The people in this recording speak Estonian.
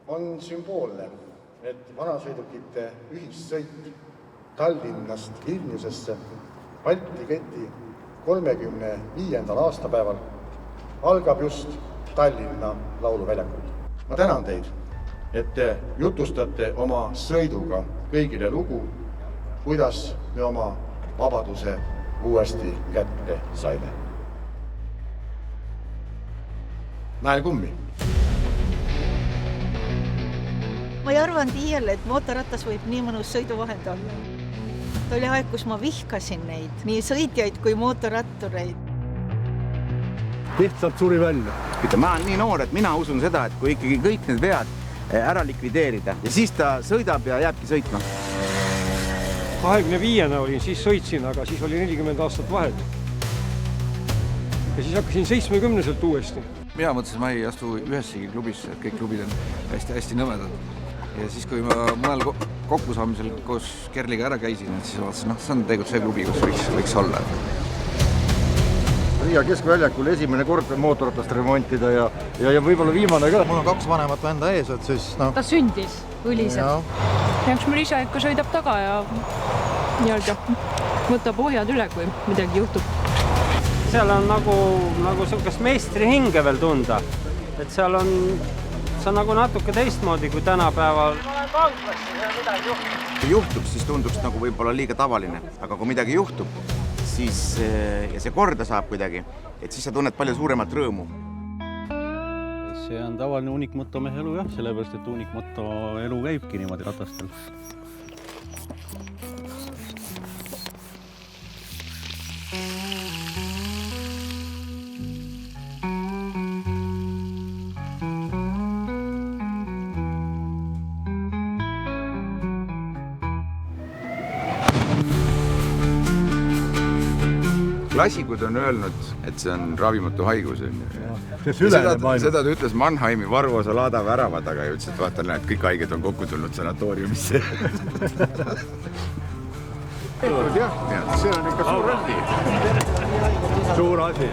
On sümboolne, et vanasõidukite ühissõit Tallinnast Vilniusesse Balti keti 35. aastapäeval algab just Tallinna lauluväljakul. Ma tänan teid, et te jutustate oma sõiduga kõigile lugu, kuidas me oma vabaduse uuesti kätte saime. Näen kummi. Ma ei arvanud iial, et mootorratas võib nii mõnus sõiduvahend olla. Ta oli aeg, kus ma vihkasin neid, nii sõitjaid kui mootorrattureid. Lihtsalt suri välja. Ma olen nii noor, et mina usun seda, et kui ikkagi kõik need vead ära likvideerida ja siis ta sõidab ja jääbki sõitma. 25-na olin, siis sõitsin, aga siis oli 40 aastat vahet. Ja siis hakkasin 70-selt uuesti. Mina mõtlesin, ma ei astu ühessegi klubisse, et kõik klubid on hästi nõmedad. Ja siis, kui ma mõnel kokkusaamisel koos Kerliga ära käisin, siis vaatasin, see on tegelikult see klubi, kus võiks olla. Riia keskväljakul esimene kord mootorratast remontida ja võib-olla viimane ka. Mul on 2 vanemat venda ees, et siis Ta sündis õliselt. Ja üks meil isa ikka sõidab taga ja nii-öelda võtab ohjad üle, kui midagi juhtub. Seal on nagu sellist meistri hinge veel tunda. Et seal on nagu natuke teistmoodi kui tänapäeval. Ma olen vanglasse, seal midagi juhtub. Kui juhtuks, siis tunduks nagu võib-olla liiga tavaline. Aga kui midagi juhtub, siis ja see korda saab kuidagi, et siis sa tunned palju suuremat rõõmu. See on tavaline unikmotomehe elu, jah, sellepärast, et unikmoto elu käibki niimoodi ratastel. Klassikud on öelnud, et see on ravimatu haigus. Seda ta ütles Mannheimi Varuosa Laada värava taga ja ütles, et vaata, et kõik haiged on kokku tulnud sanatooriumisse. Jah, see on ikka suur asi. Suur asi.